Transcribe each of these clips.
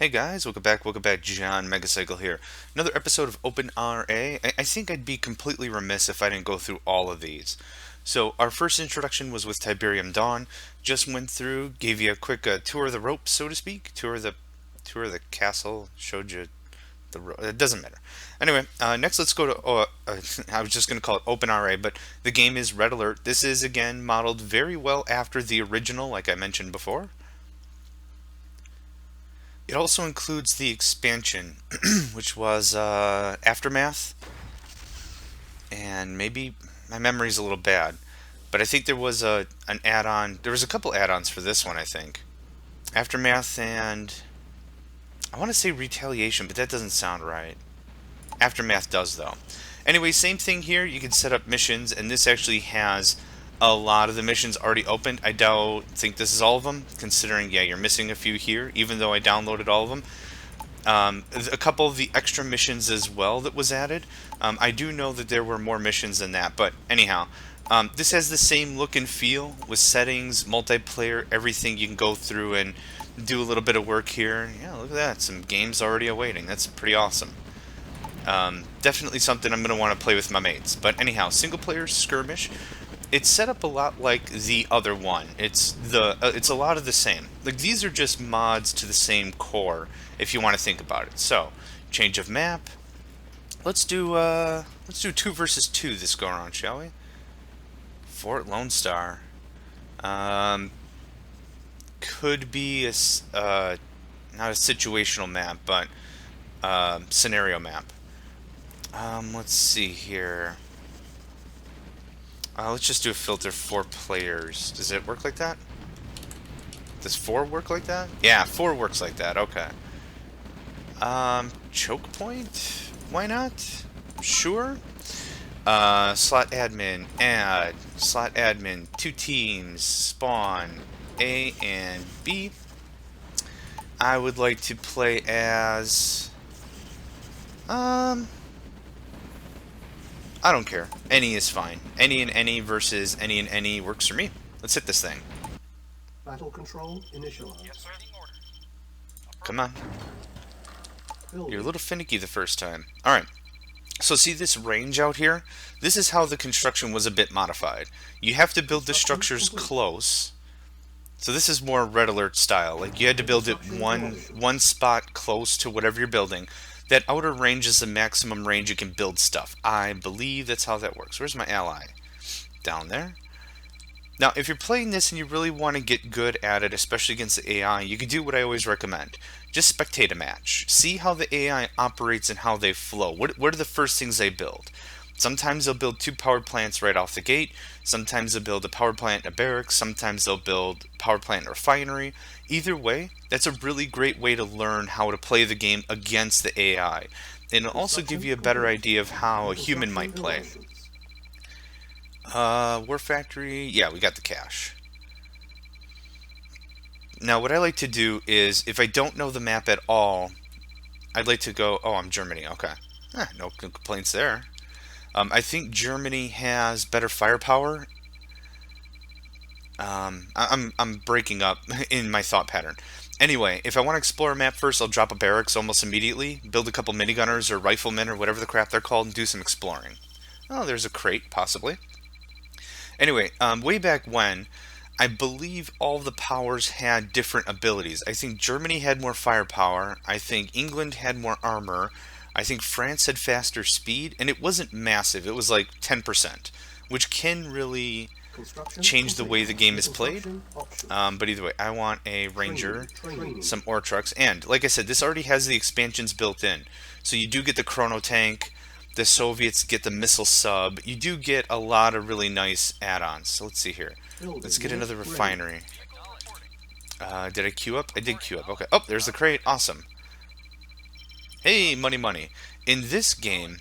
Hey guys, welcome back, John Megacycle here. Another episode of OpenRA. I think I'd be completely remiss if I didn't go through all of these. So our first introduction was with Tiberium Dawn. Just went through, gave you a quick tour of the ropes, so to speak, tour of the castle, showed you it doesn't matter. Anyway, next let's go to, I was just going to call it OpenRA, but the game is Red Alert. This is again modeled very well after the original, like I mentioned before. It also includes the expansion, which was Aftermath, and maybe my memory's a little bad, but I think there was an add-on. There was a couple add-ons for this one, I think. Aftermath and I want to say Retaliation, but that doesn't sound right. Aftermath does though. Anyway, same thing here. You can set up missions, and this actually has a lot of the missions already opened. I think this is all of them, considering, yeah, you're missing a few here, even though I downloaded all of them. A couple of the extra missions as well that was added. I do know that there were more missions than that, but anyhow, this has the same look and feel with settings, multiplayer, everything. You can go through and do a little bit of work here. Yeah, look at that, some games already awaiting. That's pretty awesome. Definitely something I'm going to want to play with my mates. But anyhow, single player skirmish. It's set up a lot like the other one. It's a lot of the same. Like, these are just mods to the same core, if you want to think about it. So, change of map. Let's do 2 versus 2 this go around, shall we? Fort Lone Star. Could be not a situational map, but scenario map. Let's see here. Let's just do a filter for players. Does it work like that? Does 4 work like that? Yeah, 4 works like that. Okay. Choke point? Why not? Sure. Slot admin, add. Slot admin, 2 teams, spawn, A and B. I would like to play as... I don't care. Any is fine. Any and any versus any and any works for me. Let's hit this thing. Battle control initialized. Yes, sir. Come on. You're a little finicky the first time. Alright. So see this range out here? This is how the construction was a bit modified. You have to build the structures close. So this is more Red Alert style. Like, you had to build it one spot close to whatever you're building. That outer range is the maximum range you can build stuff. I believe that's how that works. Where's my ally? Down there. Now, if you're playing this and you really want to get good at it, especially against the AI, you can do what I always recommend. Just spectate a match. See how the AI operates and how they flow. What are the first things they build? Sometimes they'll build 2 power plants right off the gate. Sometimes they'll build a power plant and a barracks. Sometimes they'll build power plant and refinery. Either way, that's a really great way to learn how to play the game against the AI. And it'll also give you a better idea of how a human might play. War Factory, yeah, we got the cash. Now, what I like to do is, if I don't know the map at all, I'd like to go, oh, I'm Germany, okay. No complaints there. I think Germany has better firepower. I'm breaking up in my thought pattern. Anyway, if I want to explore a map first, I'll drop a barracks almost immediately, build a couple minigunners or riflemen or whatever the crap they're called, and do some exploring. Oh, there's a crate, possibly. Anyway, way back when, I believe all the powers had different abilities. I think Germany had more firepower. I think England had more armor. I think France had faster speed, and it wasn't massive. It was like 10%, which can really change the way the game is played. But either way, I want a ranger, some ore trucks, and like I said, this already has the expansions built in. So you do get the chrono tank, the Soviets get the missile sub. You do get a lot of really nice add-ons. So let's see here. Let's get another refinery. Did I queue up? I did queue up. Okay. Oh, there's the crate. Awesome. Hey, money, money. In this game,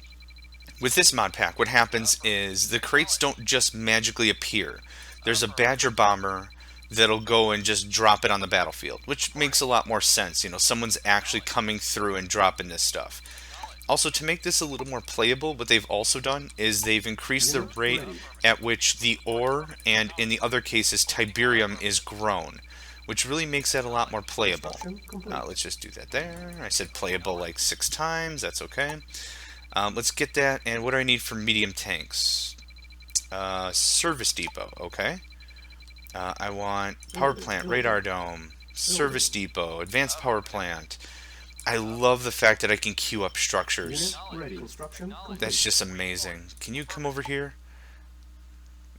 with this mod pack, what happens is the crates don't just magically appear. There's a Badger bomber that'll go and just drop it on the battlefield, which makes a lot more sense. You know, someone's actually coming through and dropping this stuff. Also, to make this a little more playable, what they've also done is they've increased the rate at which the ore, and in the other cases, Tiberium, is grown, which really makes that a lot more playable. Construction complete. Let's just do that there. I said playable like 6 times. That's okay. Let's get that. And what do I need for medium tanks? Service depot. Okay. I want power plant, radar dome, service depot, advanced power plant. I love the fact that I can queue up structures. Unit ready. Construction complete. That's just amazing. Can you come over here?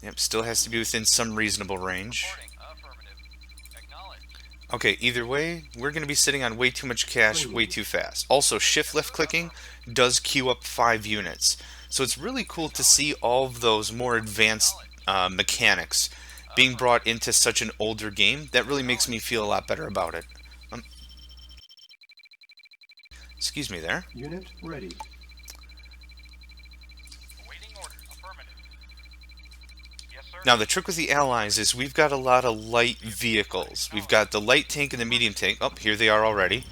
Yep, still has to be within some reasonable range. Okay, either way, we're going to be sitting on way too much cash way too fast. Also, shift left clicking does queue up 5 units. So it's really cool to see all of those more advanced mechanics being brought into such an older game. That really makes me feel a lot better about it. Excuse me there. Unit ready. Now the trick with the allies is we've got a lot of light vehicles. We've got the light tank and the medium tank. Oh, here they are already.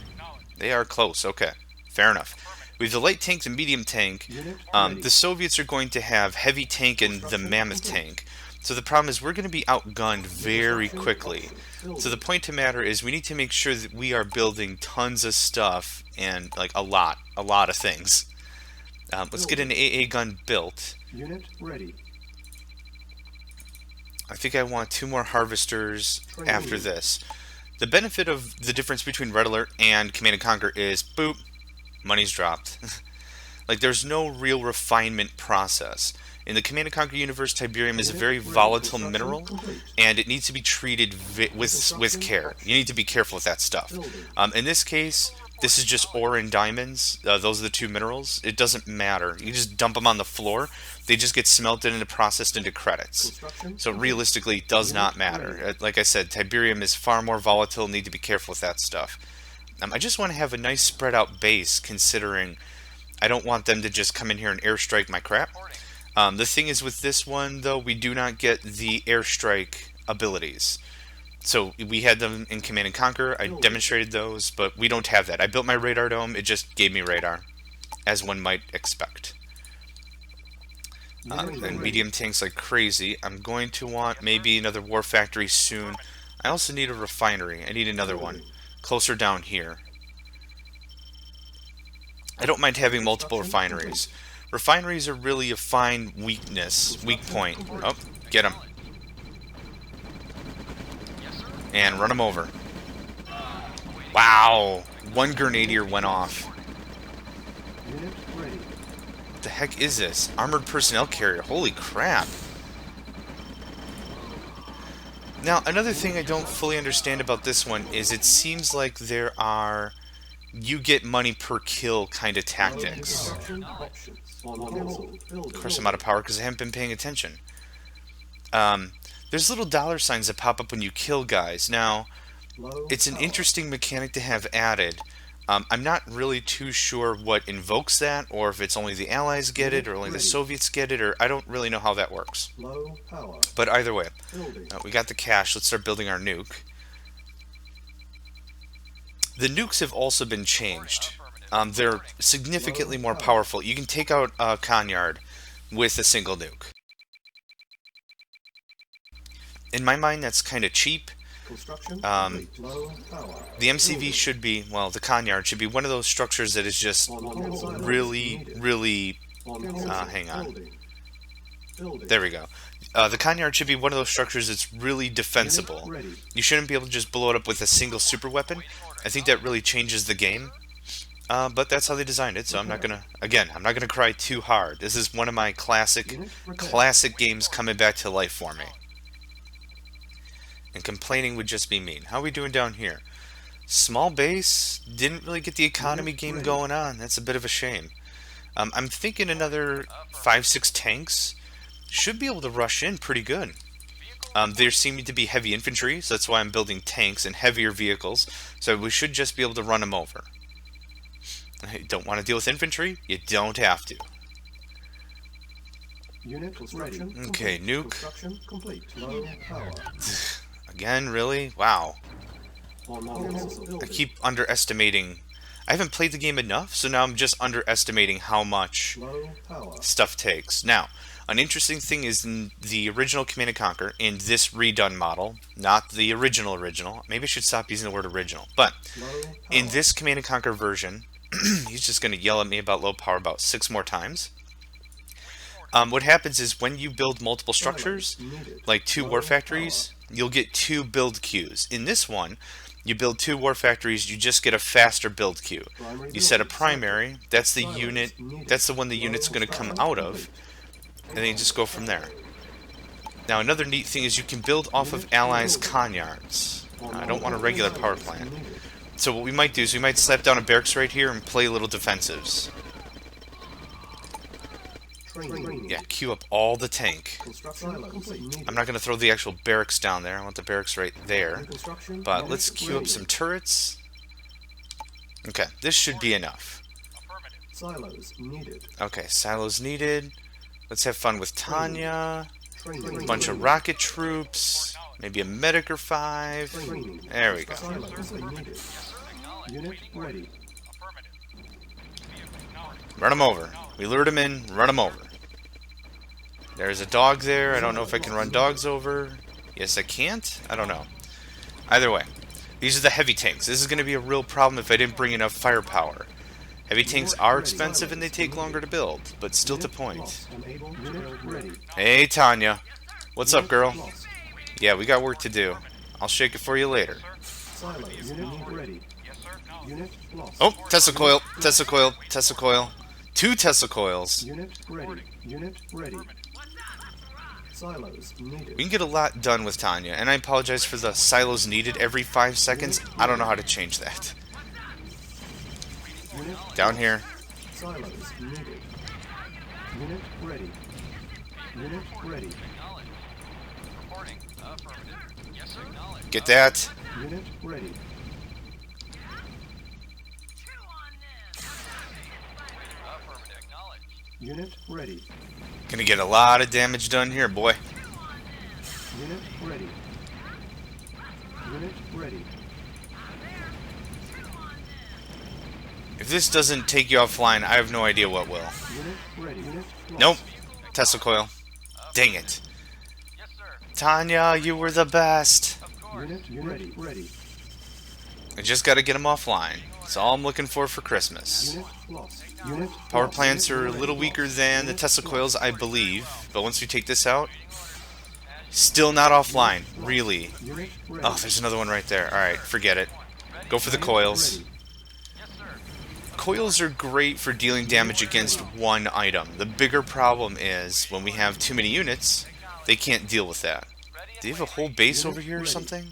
They are close. Okay, fair enough. With the light tank and medium tank, the Soviets are going to have heavy tank and the mammoth tank. So the problem is we're going to be outgunned very quickly. So the point to matter is we need to make sure that we are building tons of stuff and like a lot of things. Let's get an AA gun built. Unit ready. I think I want 2 more harvesters after this. The benefit of the difference between Red Alert and Command & Conquer is, boop, money's dropped. Like, there's no real refinement process. In the Command & Conquer universe, Tiberium is a very volatile mineral, and it needs to be treated with care. You need to be careful with that stuff. In this case, this is just ore and diamonds. Those are the 2 minerals. It doesn't matter. You just dump them on the floor. They just get smelted and processed into credits. So realistically, it does not matter. Like I said, Tiberium is far more volatile. Need to be careful with that stuff. I just want to have a nice spread out base, considering I don't want them to just come in here and airstrike my crap. The thing is with this one, though, we do not get the airstrike abilities. So we had them in Command & Conquer. I demonstrated those, but we don't have that. I built my radar dome. It just gave me radar, as one might expect. And medium tanks like crazy. I'm going to want maybe another war factory soon. I also need a refinery. I need another one closer down here. I don't mind having multiple refineries. Refineries are really a fine weak point. Oh, get him. And run him over. Wow, 1 grenadier went off. What the heck is this? Armored personnel carrier. Holy crap. Now, another thing I don't fully understand about this one is it seems like there are you get money per kill kind of tactics. Of course, I'm out of power because I haven't been paying attention. There's little dollar signs that pop up when you kill guys. Now, it's an interesting mechanic to have added. I'm not really too sure what invokes that, or if it's only the Allies get it, or only the Soviets get it, or I don't really know how that works. But either way, we got the cash. Let's start building our nuke. The nukes have also been changed. They're significantly more powerful. You can take out a Conyard with a single nuke. In my mind, that's kind of cheap. The MCV should be, well, the Conyard should be one of those structures that is just really, hang on. There we go. The Conyard should be one of those structures that's really defensible. You shouldn't be able to just blow it up with a single super weapon. I think that really changes the game. But that's how they designed it, so I'm not gonna, again, I'm not gonna cry too hard. This is one of my classic games coming back to life for me. And complaining would just be mean. How are we doing down here? Small base, didn't really get the economy game going on. That's a bit of a shame. I'm thinking another 5-6 tanks should be able to rush in pretty good. There seem to be heavy infantry, so that's why I'm building tanks and heavier vehicles. So we should just be able to run them over. You don't want to deal with infantry? You don't have to. Okay, nuke. Again, really? Wow. I keep underestimating. I haven't played the game enough, so now I'm just underestimating how much stuff takes. Now, An interesting thing is in the original Command and Conquer, in this redone model, not the original. Maybe I should stop using the word original. But Low in power. this Command and Conquer version, he's just going to yell at me about low power about 6 more times. What happens is when you build multiple Silos structures, needed. like 2 war Low factories, you'll get 2 build queues. In this one, you build 2 war factories, you just get a faster build queue. Primary You set a building cycle. primary, that's the Silos unit, needed. that's the one the Low unit's going to come power out of, complete. and then you just go from there. Now another neat thing is you can build off of allies' conyards. I don't want a regular power plant. So what we might do is we might slap down a barracks right here and play little defensives. Training. Yeah, queue up all the tank. Construction complete. I'm not going to throw the actual barracks down there. I want the barracks right there. Construction But unit let's queue up ready. some turrets. Okay, this should be enough. Silos needed. Okay, silos needed. Let's have fun with Tanya. Training. A bunch of rocket troops. Maybe a medic or 5. Training. There we go. Silos needed. Unit ready. Run them over. We lured them in, run them over. There's a dog there. I don't know if I can run dogs over. Yes, I can't. I don't know. Either way, these are the heavy tanks. This is going to be a real problem if I didn't bring enough firepower. Heavy tanks are expensive and they take longer to build, but still to point. Unable to build ready. Hey, Tanya. What's up, girl? Lost. Yeah, we got work to do. I'll shake it for you later. Silos unit ready. Unit lost. Oh, Tesla coil, Tesla coil, Tesla coil. 2 Tesla coils. Unit ready. Unit ready. Silos needed. We can get a lot done with Tanya, and I apologize for the silos needed every 5 seconds. I don't know how to change that. Unit Down here. silos needed. Unit ready. Unit ready. Get that. Unit ready. Unit ready. Gonna get a lot of damage done here, boy. Unit ready. Unit ready. If this doesn't take you offline, I have no idea what will. Unit ready. Unit lost. Nope. Tesla coil. Dang it. Tanya, you were the best. Unit ready. Ready. I just gotta get them offline. That's all I'm looking for Christmas. Unit lost. Unit Power lost. plants Unit are a ready. little weaker than the Unit Tesla lost. coils, I believe. But once we take this out, still not offline. Really. Unit ready. Oh, there's another one right there. Alright, forget it. Go for the coils. Ready. Coils are great for dealing damage against one item. The bigger problem is when we have too many units, they can't deal with that. Do you have a whole base over here or something?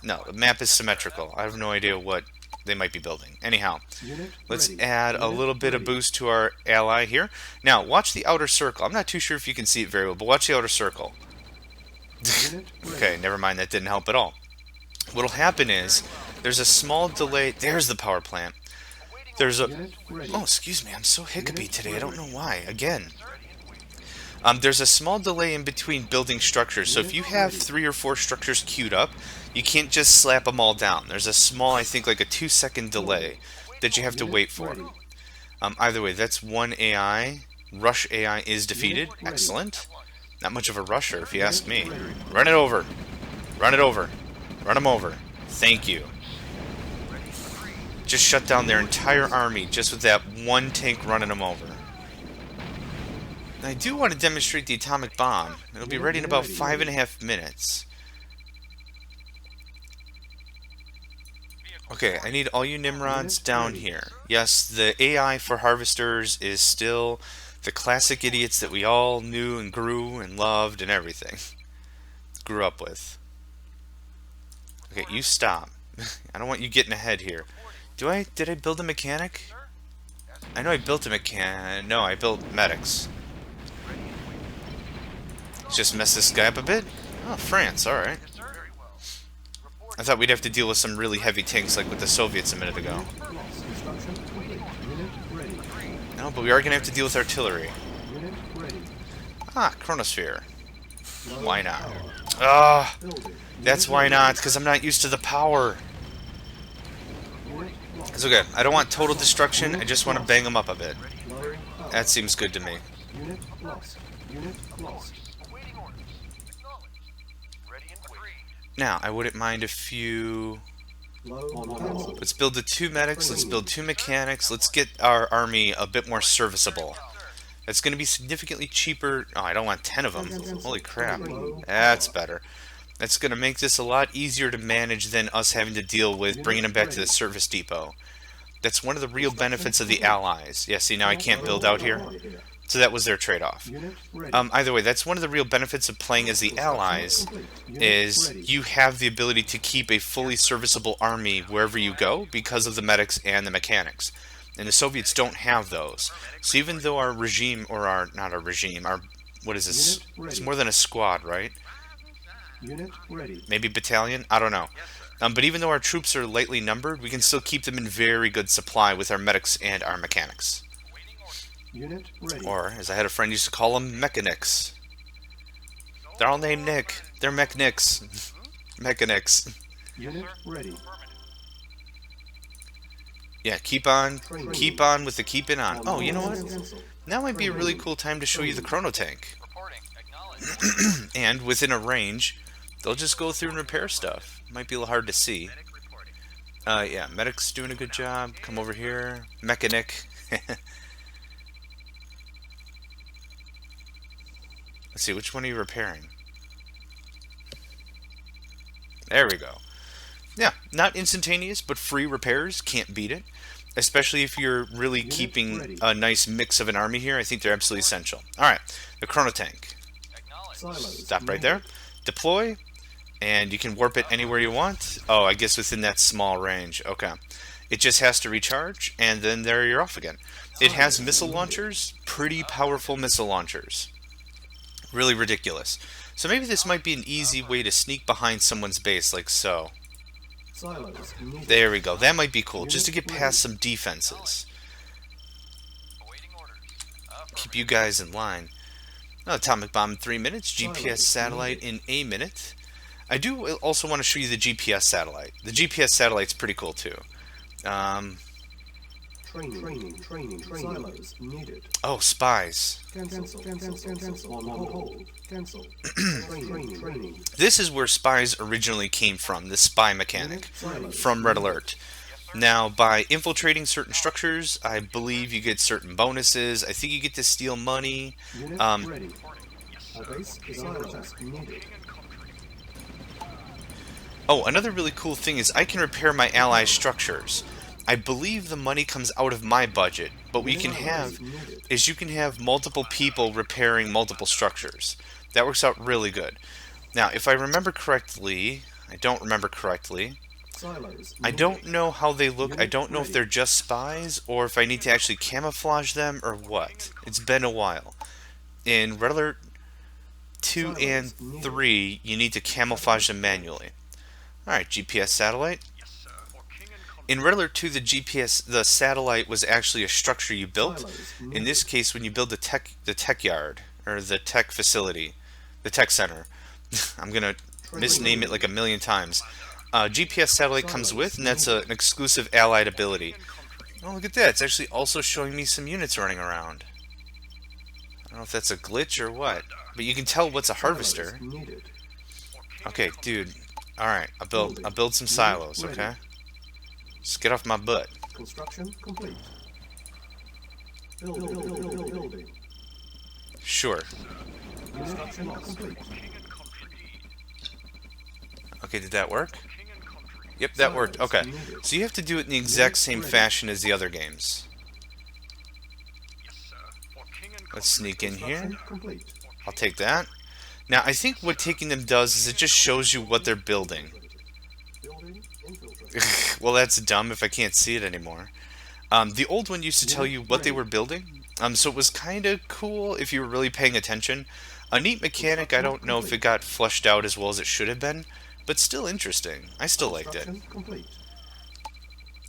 No, the map is symmetrical. I have no idea what they might be building. Anyhow, Unit let's ready. add a Unit little bit of ready. boost to our ally here. Now, watch the outer circle. I'm not too sure if you can see it very well, but watch the outer circle. Unit ready. Okay, never mind, that didn't help at all. What'll happen is, there's a small delay. There's the power plant. There's a... Unit ready. Oh, excuse me, I'm so hiccupy today. I don't know why. Again. There's a small delay in between building structures, so if you have 3 or 4 structures queued up, you can't just slap them all down. There's a small, I think like a 2-second delay that you have to Unit wait for. ready. Either way, that's one AI. Rush AI is defeated. Unit ready. Excellent. Not much of a rusher, if you ask me. Run it over. Run it over. Run them over. Thank you. Just shut down their entire army just with that one tank running them over. And I do want to demonstrate the atomic bomb. It'll be ready in about 5.5 minutes. Okay, I need all you Nimrods down here. Yes, the AI for harvesters is still the classic idiots that we all knew and grew and loved and everything. Grew up with. Okay, you stop. I don't want you getting ahead here. Did I build a mechanic? I know I built a mechanic. No, I built medics. Let's just mess this guy up a bit. Oh, France, alright. I thought we'd have to deal with some really heavy tanks like with the Soviets a minute ago. Lost. Construction complete. Unit ready. No, but we are going to have to deal with artillery. Unit ready. Ah, chronosphere. Low Why not? power. Ah, Building. that's why not, because I'm not used to the power. Unit lost. It's okay. I don't want total destruction. I just want to bang them up a bit. Low power. That seems good to me. Unit lost. Unit lost. Awaiting orders. Acknowledged. Ready and agreed. Now, I wouldn't mind if you... Low on cancel. Let's build the 2 medics, let's build 2 mechanics, let's get our army a bit more serviceable. That's going to be significantly cheaper. Oh, I don't want 10 of them. Holy crap. That's better. That's going to make this a lot easier to manage than us having to deal with bringing them back to the service depot. That's one of the real benefits of the Allies. Yeah, see, now I can't build out here. So that was their trade-off. Either way, that's one of the real benefits of playing as the Allies, is you have the ability to keep a fully serviceable army wherever you go because of the medics and the mechanics. And the Soviets don't have those. So even though our regime, or our, not our regime, our, what is this? It's more than a squad, right? Unit ready. Maybe battalion? I don't know. But even though our troops are lightly numbered, we can still keep them in very good supply with our medics and our mechanics. Unit ready. Or, as I had a friend used to call them, mechanics. They're all named Nick. They're mechanics. Mechanics. Unit ready. Yeah, keep on with the keeping on. Oh, you know what? Now might be a really cool time to show you the chrono tank. Reporting. Acknowledged. And within a range, they'll just go through and repair stuff. Might be a little hard to see. Medic reporting. Yeah, medic's doing a good job. Come over here. Mechanic. Let's see, which one are you repairing? There we go. Yeah, not instantaneous, but free repairs. Can't beat it. Especially if you're really keeping a nice mix of an army here. I think they're absolutely essential. Alright, the chrono tank. Acknowledged. Silos. Stop right there. Deploy. And you can warp it anywhere you want. Oh, I guess within that small range. Okay. It just has to recharge, and then there you're off again. It has missile launchers. Pretty powerful missile launchers. Really ridiculous. So maybe this might be an easy way to sneak behind someone's base, like so. Silos needed. There we go. That might be cool, just to get past some defenses. Awaiting orders. Keep you guys in line. Oh, atomic bomb in 3 minutes. GPS satellite in a minute. I do also want to show you the GPS satellite. The GPS satellite's pretty cool too. Training. Silos needed. Oh, spies. Cancel. On hold. Cancel. Training. This is where spies originally came from, the spy mechanic, from Red Alert. Now, by infiltrating certain structures, I believe you get certain bonuses. I think you get to steal money. Unit ready. A base silos needed. Oh, another really cool thing is I can repair my allies' structures. I believe the money comes out of my budget, but what you can have is you can have multiple people repairing multiple structures. That works out really good. Now, if I remember correctly, I don't remember correctly, Silos I don't know how they look. I don't know if they're just spies or if I need to actually camouflage them or what. It's been a while. In Red Alert 2 and 3, you need to camouflage them manually. Alright, GPS satellite. In Red Alert 2, the satellite was actually a structure you built. In this case, when you build the tech yard, or the tech facility, the tech center, I'm gonna misname it like a million times. GPS satellite comes with, and that's an exclusive allied ability. Oh, look at that! It's actually also showing me some units running around. I don't know if that's a glitch or what, but you can tell what's a harvester. Okay, dude. All right, I'll build some silos. Okay. Just get off my butt. Construction complete. Building. Sure. Construction complete. Okay, did that work? Yep, that worked. Okay. So you have to do it in the exact same fashion as the other games. Let's sneak in here. Construction complete. I'll take that. Now, I think what taking them does is it just shows you what they're building. Building infiltrate. Well, that's dumb if I can't see it anymore. The old one used to tell you what they were building, so it was kind of cool if you were really paying attention. A neat mechanic, I don't know if it got flushed out as well as it should have been, but still interesting. I still liked it. Construction complete.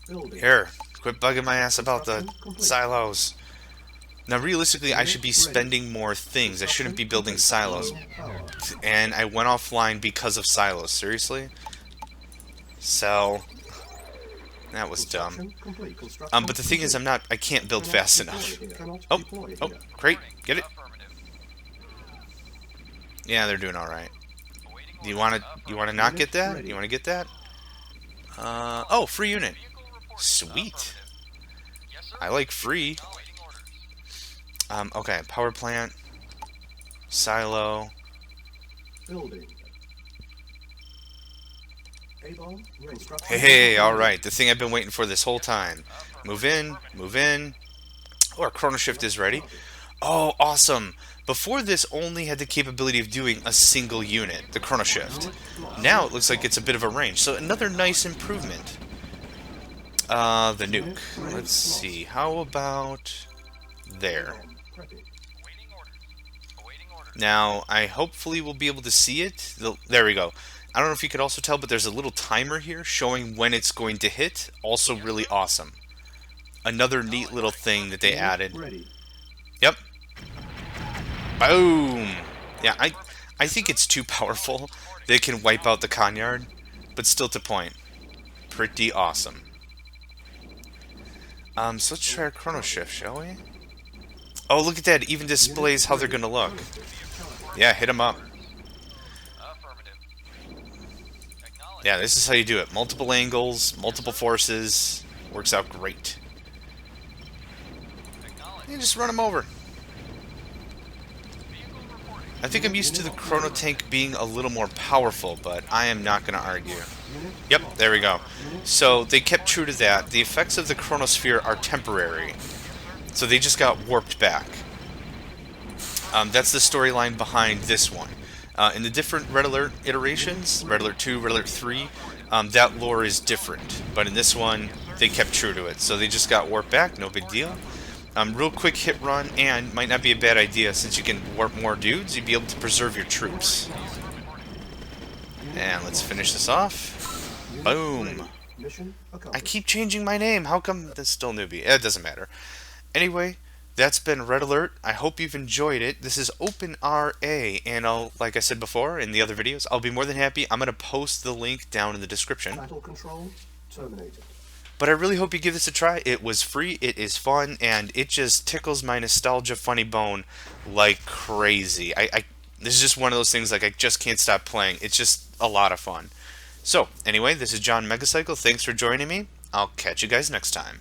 Building. Here, quit bugging my ass about the silos. Now, realistically, I should be spending more things. I shouldn't be building silos. Power. And I went offline because of silos. Seriously? Sell. That was dumb. Construction complete. Construction But the thing is, complete. I can't build Cannot fast deploy enough. here. Cannot Oh, deploy oh, here. great. Get it? Yeah, they're doing all right. Awaiting Do you orders. want to? You want to not get that? You want to get that? Oh, free unit. Vehicle reporting. Sweet. Yes, sir. I like free. Awaiting orders. Okay, power plant, silo. Building. A-bomb. Construction. Hey, all right. The thing I've been waiting for this whole time. Move in, move in. Oh, our chrono shift is ready. Oh, awesome. Before this only had the capability of doing a single unit, the chrono shift. Now it looks like it's a bit of a range, so another nice improvement. The nuke. Let's see. How about there? A-bomb. Prepping. Awaiting orders. Awaiting orders. Now, I hopefully will be able to see it. There we go. I don't know if you could also tell, but there's a little timer here showing when it's going to hit. Also really awesome. Another neat little thing that they added. Ready. Yep. Boom! Yeah, I think it's too powerful. They can wipe out the Conyard, but still to point. Pretty awesome. So let's try our chrono shift, shall we? Oh, look at that. It even displays how they're going to look. Yeah, hit them up. Affirmative. Acknowledge. Yeah, this is how you do it. Multiple angles, multiple forces. Works out great. Acknowledge. You just run them over. Vehicle reporting. I think I'm used to the chrono tank being a little more powerful, but I am not going to argue. Yep, there we go. So they kept true to that. The effects of the chronosphere are temporary. So they just got warped back. That's the storyline behind this one. In the different Red Alert iterations, Red Alert 2, Red Alert 3, that lore is different. But in this one, they kept true to it. So they just got warped back, no big deal. Real quick hit run, and might not be a bad idea since you can warp more dudes, you'd be able to preserve your troops. And let's finish this off. Boom. Mission I accomplished. keep changing my name. How come that's still newbie? It doesn't matter. Anyway, that's been Red Alert. I hope you've enjoyed it. This is OpenRA, and like I said before in the other videos, I'll be more than happy. I'm going to post the link down in the description. Battle control terminated. But I really hope you give this a try. It was free, it is fun, and it just tickles my nostalgia funny bone like crazy. This is just one of those things like I just can't stop playing. It's just a lot of fun. So, anyway, this is John Megacycle. Thanks for joining me. I'll catch you guys next time.